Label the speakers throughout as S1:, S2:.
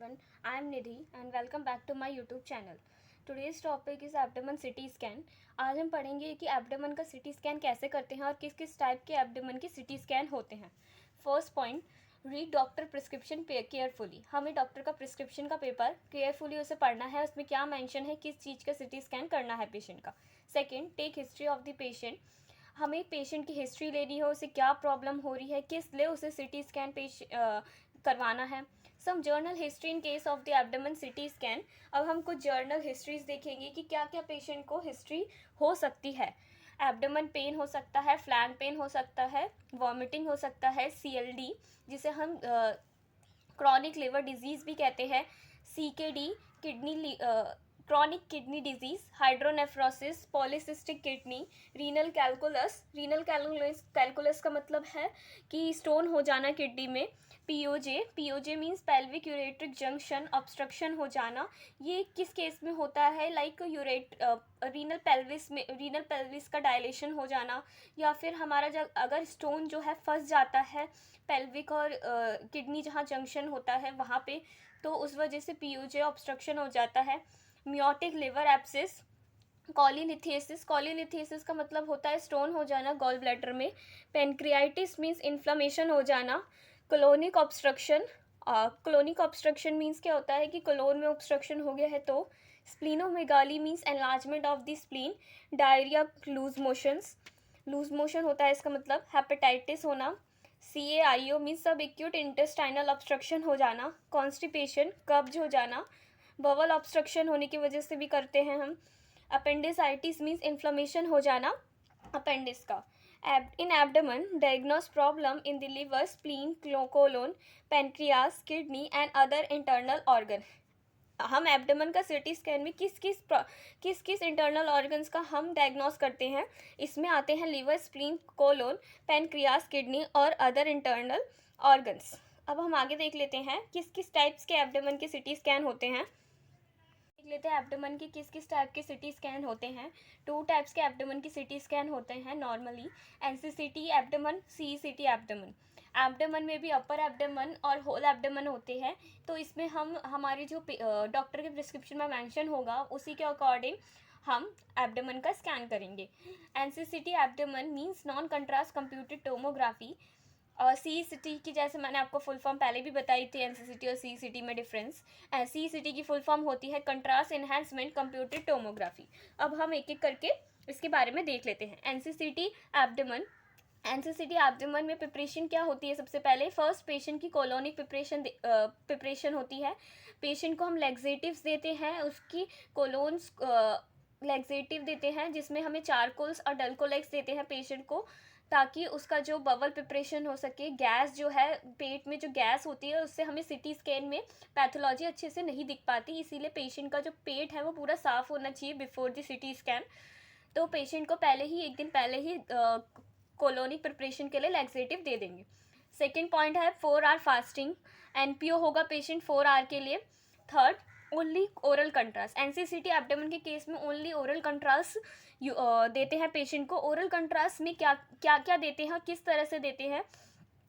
S1: everyone. I am Nidhi and welcome back to my YouTube channel. Today's topic is abdomen CT scan. आज हम पढ़ेंगे कि abdomen का CT scan कैसे करते हैं और किस किस टाइप के एब्डोमेन के CT स्कैन होते हैं. First point, read doctor prescription carefully. हमें डॉक्टर का प्रिस्क्रिप्शन का पेपर केयरफुली उसे पढ़ना है. उसमें क्या मेंशन है, किस चीज़ का CT स्कैन करना है पेशेंट का. Second, take history of the patient. हमें पेशेंट की हिस्ट्री लेनी है, उसे क्या प्रॉब्लम हो रही है, किस लिए उसे CT स्कैन करवाना है. Some general history in case of the abdomen CT scan. अब हम कुछ जर्नल हिस्ट्रीज देखेंगे कि क्या क्या पेशेंट को हिस्ट्री हो सकती है. एब्डोमेन पेन हो सकता है, फ्लैंक पेन हो सकता है, वॉमिटिंग हो सकता है, CLD जिसे हम क्रॉनिक लिवर डिजीज़ भी कहते हैं, CKD kidney chronic kidney disease, hydronephrosis, polycystic kidney, renal calculus. Renal calculus का मतलब है कि स्टोन हो जाना किडनी में. PoJ means pelvic ureteric junction obstruction हो जाना. ये किस केस में होता है, लाइक रीनल पेल्विस का डायलेशन हो जाना, या फिर हमारा जब अगर स्टोन जो है फंस जाता है पेल्विक और किडनी जहाँ जंक्शन होता है वहाँ पे, तो उस वजह से पीओजे ऑब्स्ट्रक्शन हो जाता है. मियोटिक लिवर एब्सिस, कॉलीलिथियसिस का मतलब होता है स्टोन हो जाना गॉल ब्लैडर में. पेनक्रियाइटिस मीन्स इन्फ्लामेशन हो जाना. कोलोनिक ऑब्स्ट्रक्शन मीन्स क्या होता है कि कोलोन में ऑब्स्ट्रक्शन हो गया है तो. Splenomegaly means enlargement of the spleen. Diarrhoea, loose motion होता है इसका मतलब. हेपेटाइटिस होना. CAIO means sub acute intestinal obstruction हो जाना. कॉन्स्टिपेशन, कब्ज हो जाना. बवल ऑब्स्ट्रक्शन होने की वजह से भी करते हैं हम. अपेंडिसाइटिस मीन्स इन्फ्लेमेशन हो जाना अपेंडिक्स का. In abdomen, diagnose problem in the liver, spleen, colon, pancreas, kidney and other internal organ. हम एब्डोमेन का CT स्कैन में किस किस इंटरनल ऑर्गन्स का हम डायग्नोस करते हैं. इसमें आते हैं liver, spleen, colon, pancreas, kidney और अदर इंटरनल ऑर्गन्स. अब हम आगे देख लेते हैं किस किस टाइप्स के एब्डोमेन के CT स्कैन होते हैं. देख लेते हैं एब्डोमेन के किस किस टाइप के CT स्कैन होते हैं. 2 टाइप्स के एब्डोमेन के CT स्कैन होते हैं normally. NCCT abdomen, CECT abdomen. Abdomen में भी अपर एब्डोमेन और होल एब्डोमेन होते हैं. तो इसमें हम हमारी जो डॉक्टर के प्रिस्क्रिप्शन में मेंशन होगा उसी के अकॉर्डिंग हम एब्डोमेन का स्कैन करेंगे. NCCT abdomen means non contrast computed tomography. और CECT की जैसे मैंने आपको फुल फॉर्म पहले भी बताई थी, NCCT और CECT में डिफरेंस. CECT की फुल फॉर्म होती है कंट्रास्ट एनहांसमेंट कंप्यूटेड टोमोग्राफी. अब हम एक एक करके इसके बारे में देख लेते हैं. NCCT एब्डोमेन में प्रिपरेशन क्या होती है. सबसे पहले फर्स्ट पेशेंट की कोलोनिक प्रिपरेशन होती है. पेशेंट को हम लैक्सेटिव्स देते हैं, उसकी कोलोन्स लैक्सेटिव देते हैं जिसमें हमें चारकोल्स और डल्कोलेक्स देते हैं पेशेंट को, ताकि उसका जो बबल प्रिपरेशन हो सके. गैस जो है पेट में जो गैस होती है उससे हमें CT स्कैन में पैथोलॉजी अच्छे से नहीं दिख पाती, इसीलिए पेशेंट का जो पेट है वो पूरा साफ़ होना चाहिए बिफोर द CT स्कैन. तो पेशेंट को एक दिन पहले ही कोलोनिक प्रिपरेशन के लिए लैक्सेटिव दे देंगे. सेकेंड पॉइंट है 4 आवर फास्टिंग. NPO होगा पेशेंट 4 आवर के लिए. Third, only oral contrast. NCCT abdomen के केस में ओनली ओरल कंट्रास्ट देते हैं पेशेंट को. ओरल कंट्रास्ट में क्या क्या देते हैं और किस तरह से देते हैं.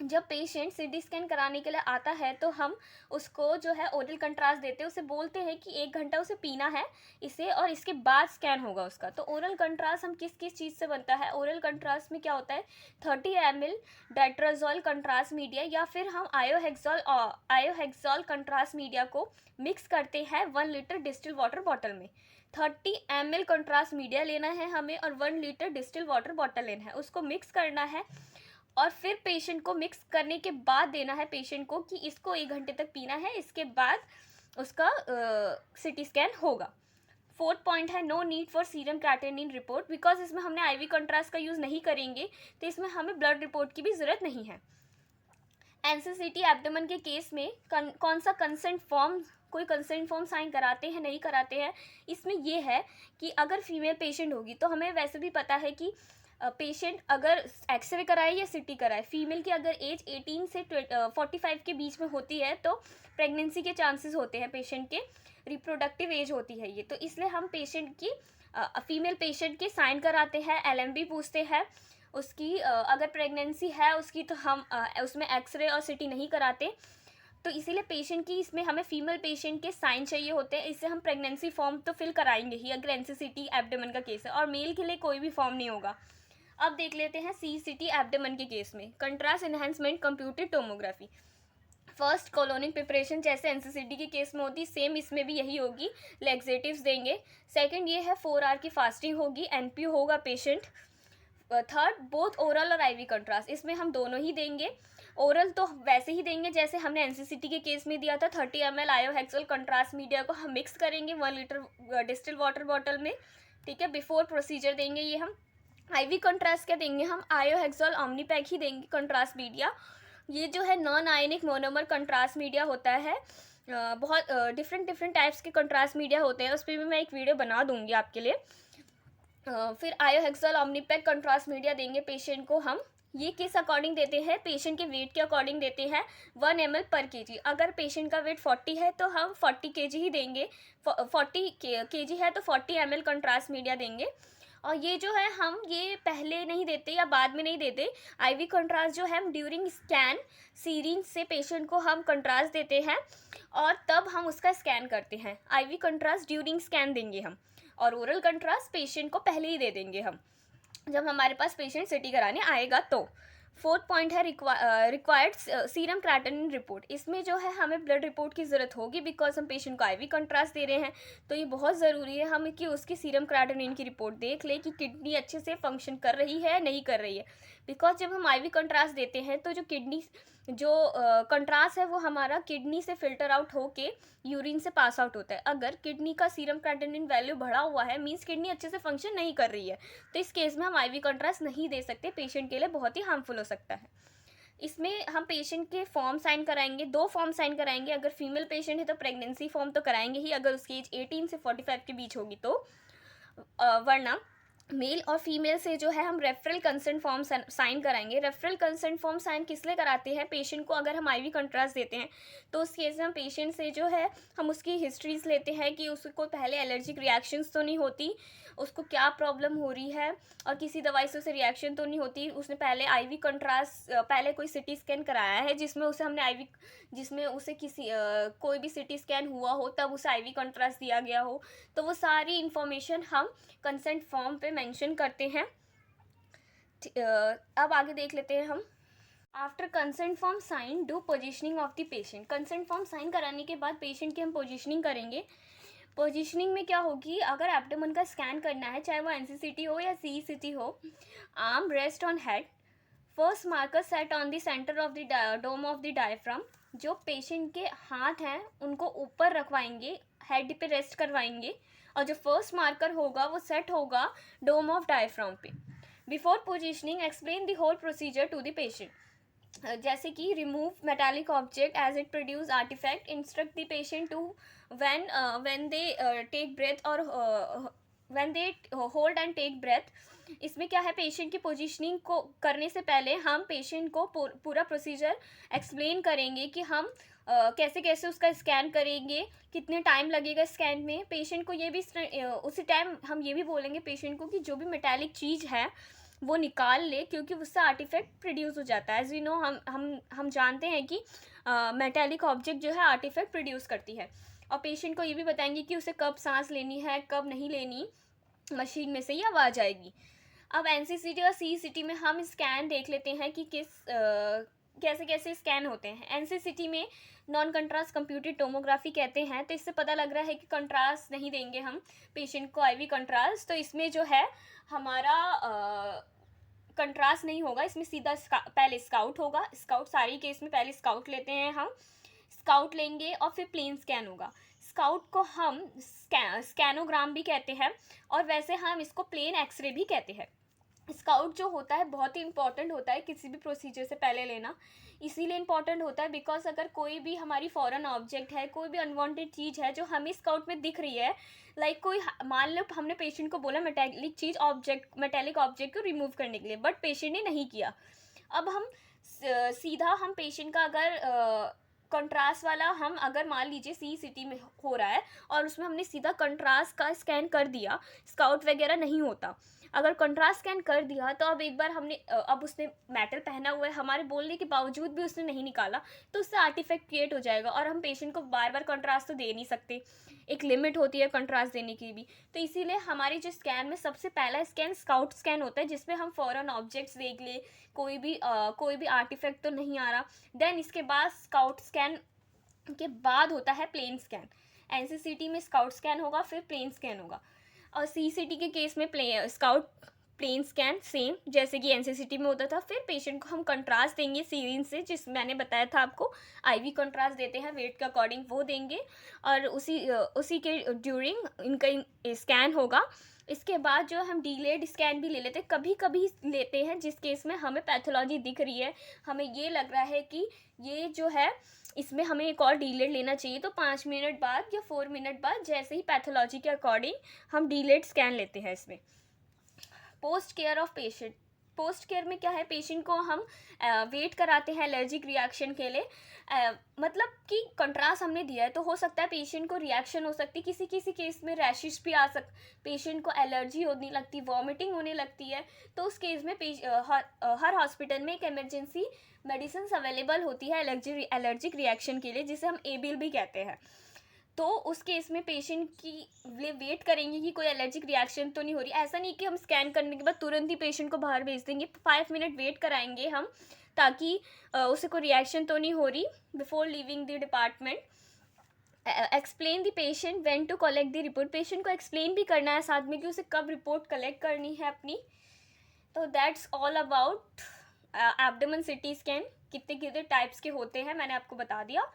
S1: जब पेशेंट CT स्कैन कराने के लिए आता है तो हम उसको जो है ओरल कंट्रास्ट देते हैं, उसे बोलते हैं कि 1 घंटा उसे पीना है इसे और इसके बाद स्कैन होगा उसका. तो ओरल कंट्रास्ट हम किस किस चीज़ से बनता है. ओरल कंट्रास्ट में क्या होता है, 30 ml डाइट्राजोल कंट्रास्ट मीडिया या फिर हम आयोहेक्सॉल कंट्रास्ट मीडिया को मिक्स करते हैं 1 लीटर डिस्टिल वाटर बॉटल में. 30 ml कंट्रास्ट मीडिया लेना है हमें और 1 लीटर डिस्टिल वाटर बॉटल लेना है, उसको मिक्स करना है और फिर पेशेंट को मिक्स करने के बाद देना है पेशेंट को कि इसको 1 घंटे तक पीना है, इसके बाद उसका CT स्कैन होगा. फोर्थ पॉइंट है no need for serum creatinine report, because इसमें हमने IV कंट्रास्ट का यूज़ नहीं करेंगे तो इसमें हमें ब्लड रिपोर्ट की भी ज़रूरत नहीं है. NCCT एब्डोमेन के केस में कौन सा कोई कंसेंट फॉर्म साइन कराते हैं नहीं कराते हैं. इसमें ये है कि अगर फीमेल पेशेंट होगी तो हमें वैसे भी पता है कि पेशेंट अगर एक्सरे कराए या CT कराए, फीमेल की अगर एज 18 से 45 के बीच में होती है तो प्रेगनेंसी के चांसेस होते हैं, पेशेंट के रिप्रोडक्टिव एज होती है ये. तो इसलिए हम पेशेंट की फीमेल पेशेंट की साइन कराते हैं, LMB पूछते हैं उसकी. अगर प्रेगनेंसी है उसकी तो हम उसमें एक्सरे और CT नहीं कराते. तो इसीलिए पेशेंट की इसमें हमें फीमेल पेशेंट के साइन चाहिए होते हैं। इससे हम प्रेगनेंसी फॉर्म तो फिल कराएंगे ही अगर NCCT एब्डोमेन का केस है, और मेल के लिए कोई भी फॉर्म नहीं होगा। अब देख लेते हैं CCT एब्डोमेन के केस में contrast enhancement computed tomography. First colonic preparation जैसे NCCT के केस में होती, सेम इसमें भी यही होगी, लेग्जेटिव्स देंगे। सेकंड ये है 4 आवर की फास्टिंग होगी, NPO होगा पेशेंट। थर्ड बोथ ओरल और IV कंट्रास्ट, इसमें हम दोनों ही देंगे। ओरल तो वैसे ही देंगे जैसे हमने NCCT के केस में दिया था, 30 ml आयोहेक्सल कंट्रास्ट मीडिया को हम मिक्स करेंगे 1 लीटर डिस्टिल वाटर बॉटल में, ठीक है। बिफोर प्रोसीजर देंगे ये हम। IV कंट्रास्ट क्या देंगे हम, आयोहेक्सल ओमनीपैक ही देंगे कंट्रास्ट मीडिया। ये जो है non ionic monomer contrast media होता है। बहुत डिफरेंट टाइप्स के कंट्रास्ट मीडिया होते हैं, उस पर भी मैं एक वीडियो बना दूंगी आपके लिए। फिर आयोहेक्सल ओमनीपैक कंट्रास्ट मीडिया देंगे पेशेंट को हम। ये किस अकॉर्डिंग देते हैं, पेशेंट के वेट के अकॉर्डिंग देते हैं, 1 ml पर kg। अगर पेशेंट का वेट 40 है तो हम 40 kg ही देंगे, 40 kg है तो 40 ml कंट्रास्ट मीडिया देंगे। और ये जो है हम ये पहले नहीं देते या बाद में नहीं देते, IV कंट्रास्ट जो है हम ड्यूरिंग स्कैन सीरिंज से पेशेंट को हम कंट्रास्ट देते हैं और तब हम उसका स्कैन करते हैं। IV कंट्रास्ट ड्यूरिंग स्कैन देंगे हम, और ओरल कंट्रास्ट पेशेंट को पहले ही दे देंगे हम जब हमारे पास पेशेंट सिटी कराने आएगा तो। फोर्थ पॉइंट है रिक्वायर्ड सीरम क्रिएटिनिन रिपोर्ट। इसमें जो है हमें ब्लड रिपोर्ट की ज़रूरत होगी बिकॉज हम पेशेंट को IV कंट्रास्ट दे रहे हैं, तो ये बहुत ज़रूरी है हम कि उसकी सीरम क्रिएटिनिन की रिपोर्ट देख ले कि किडनी अच्छे से फंक्शन कर रही है नहीं कर रही है। बिकॉज जब हम IV कंट्रास्ट देते हैं तो जो किडनी जो कंट्रास्ट है वो हमारा किडनी से फिल्टर आउट होके यूरिन से पास आउट होता है। अगर किडनी का सीरम क्रिएटिनिन वैल्यू बढ़ा हुआ है मीन्स किडनी अच्छे से फंक्शन नहीं कर रही है, तो इस केस में हम IV कंट्रास्ट नहीं दे सकते, पेशेंट के लिए बहुत ही हार्मफुल हो सकता है। इसमें हम पेशेंट के फॉर्म साइन कराएंगे, 2 फॉर्म साइन कराएंगे। अगर फीमेल पेशेंट है तो प्रेगनेंसी फॉर्म तो कराएंगे ही अगर उसकी एज 18 से 45 के बीच होगी तो, वरना मेल और फीमेल से जो है हम रेफरल कंसेंट फॉर्म साइन कराएंगे। रेफरल कंसेंट फॉर्म साइन किस लिए कराते हैं, पेशेंट को अगर हम IV कंट्रास्ट देते हैं तो उस केस में हम पेशेंट से जो है हम उसकी हिस्ट्रीज लेते हैं कि उसको पहले एलर्जिक रिएक्शंस तो नहीं होती, उसको क्या प्रॉब्लम हो रही है और किसी दवाई से उसे रिएक्शन तो नहीं होती, उसने पहले IV कंट्रास्ट पहले कोई CT स्कैन कराया है जिसमें उसे हमने IV जिसमें उसे किसी कोई भी CT स्कैन हुआ हो तब उसे IV कंट्रास्ट दिया गया हो, तो वो सारी इन्फॉर्मेशन हम कंसेंट फॉर्म पे मेंशन करते हैं। अब आगे देख लेते हैं हम। After consent form sign do positioning of the patient. Consent form sign कराने के बाद पेशेंट की हम पोजिशनिंग करेंगे। पोजिशनिंग में क्या होगी, अगर एब्डोमेन का स्कैन करना है चाहे वो NCCT हो या CECT हो, arm rest on head, first marker set on the centre of the dome of the diaphragm. जो पेशेंट के हाथ हैं उनको ऊपर रखवाएंगे, हेड पे रेस्ट करवाएंगे और जो फर्स्ट मार्कर होगा वो सेट होगा डोम ऑफ डायफ्राम पे। Before positioning explain the whole procedure to the patient. जैसे कि remove metallic object as it produce artefact, instruct the patient to when they take breath और when they hold and take breath. इसमें क्या है, patient की positioning को करने से पहले हम पेशेंट को पूरा प्रोसीजर एक्सप्लेन करेंगे कि हम कैसे कैसे उसका स्कैन करेंगे, कितने टाइम लगेगा स्कैन में। पेशेंट को ये भी उसी टाइम हम ये भी बोलेंगे पेशेंट को कि जो भी मेटालिक चीज़ है वो निकाल ले क्योंकि उससे आर्टिफैक्ट प्रोड्यूस हो जाता है। एज वी नो हम जानते हैं कि मेटालिक ऑब्जेक्ट जो है आर्टिफैक्ट प्रोड्यूस करती है। और पेशेंट को ये भी बताएंगे कि उसे कब सांस लेनी है कब नहीं लेनी, मशीन में से ही आवाज़ आएगी। अब NCCT और CECT में हम स्कैन देख लेते हैं कि कैसे कैसे स्कैन होते हैं। NCCT में नॉन कंट्रास्ट कंप्यूटेड टोमोग्राफी कहते हैं, तो इससे पता लग रहा है कि कंट्रास्ट नहीं देंगे हम पेशेंट को IV कंट्रास्ट, तो इसमें जो है हमारा कंट्रास्ट नहीं होगा, इसमें सीधा पहले स्काउट होगा। स्काउट सारी केस में पहले स्काउट लेते हैं हम, स्काउट लेंगे और फिर प्लेन स्कैन होगा। स्काउट को हम स्कैनोग्राम भी कहते हैं और वैसे हम इसको प्लेन एक्सरे भी कहते हैं। स्काउट जो होता है बहुत ही इंपॉर्टेंट होता है किसी भी प्रोसीजर से पहले लेना, इसीलिए इंपॉर्टेंट होता है बिकॉज अगर कोई भी हमारी फॉरेन ऑब्जेक्ट है, कोई भी अनवांटेड चीज़ है जो हमें स्काउट में दिख रही है, लाइक कोई मान लो हमने पेशेंट को बोला मेटालिक ऑब्जेक्ट को रिमूव करने के लिए, बट पेशेंट ने नहीं किया। अब हम सीधा हम पेशेंट का अगर कंट्रास्ट वाला हम अगर मान लीजिए CECT में हो रहा है और उसमें हमने सीधा कंट्रास्ट का स्कैन कर दिया, स्काउट वगैरह नहीं होता। अगर कंट्रास्ट स्कैन कर दिया तो अब एक बार हमने अब उसने मेटल पहना हुआ है, हमारे बोलने के बावजूद भी उसने नहीं निकाला, तो उससे आर्टिफैक्ट क्रिएट हो जाएगा और हम पेशेंट को बार बार कंट्रास्ट तो दे नहीं सकते, एक लिमिट होती है कंट्रास्ट देने की भी। तो इसीलिए हमारे जो स्कैन में सबसे पहला स्कैन स्काउट स्कैन होता है, जिसमें हम फॉरन ऑब्जेक्ट्स देख ले, कोई भी आर्टिफैक्ट तो नहीं आ रहा। देन इसके बाद स्काउट स्कैन के बाद होता है प्लेन स्कैन। एनसीसीटी में स्काउट स्कैन होगा, फिर प्लेन स्कैन होगा। और सीसीटी के केस में स्काउट प्लेन स्कैन सेम जैसे कि एनसीसीटी में होता था। फिर पेशेंट को हम कंट्रास्ट देंगे सीरीज से, जिस मैंने बताया था आपको, आईवी कंट्रास्ट देते हैं वेट के अकॉर्डिंग, वो देंगे और उसी के ड्यूरिंग इनका स्कैन होगा। इसके बाद जो हम डीलेड स्कैन भी ले लेते हैं, कभी कभी लेते हैं जिस केस में हमें पैथोलॉजी दिख रही है, हमें ये लग रहा है कि ये जो है इसमें हमें एक और डीलेड लेना चाहिए, तो 5 मिनट बाद या 4 मिनट बाद जैसे ही पैथोलॉजी के अकॉर्डिंग हम डीलेड स्कैन लेते हैं इसमें। Post care of patient, post care में क्या है, पेशेंट को हम वेट कराते हैं एलर्जिक रिएक्शन के लिए। मतलब कि कंट्रास्ट हमने दिया है तो हो सकता है पेशेंट को रिएक्शन हो सकती है, किसी किसी केस में रैशेस भी आ पेशेंट को एलर्जी होने लगती, वॉमिटिंग होने लगती है। तो उस केस में हर हॉस्पिटल में एक इमरजेंसी मेडिसिन अवेलेबल होती है एलर्जिक रिएक्शन के लिए, जिसे हम एबिल भी कहते हैं। तो उस केस में पेशेंट की लिए वेट करेंगे कि कोई एलर्जिक रिएक्शन तो नहीं हो रही। ऐसा नहीं कि हम स्कैन करने के बाद तुरंत ही पेशेंट को बाहर भेज देंगे, 5 मिनट वेट कराएंगे हम, ताकि उसे कोई रिएक्शन तो नहीं हो रही before leaving the department. Explain the patient when to collect the report, patient को एक्सप्लेन भी करना है साथ में कि उसे कब रिपोर्ट कलेक्ट करनी है अपनी। तो that's all about abdomen CT scan. कितने कितने टाइप्स के होते हैं मैंने आपको बता दिया।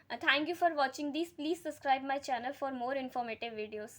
S1: Thank you for watching these. Please subscribe my channel for more informative videos.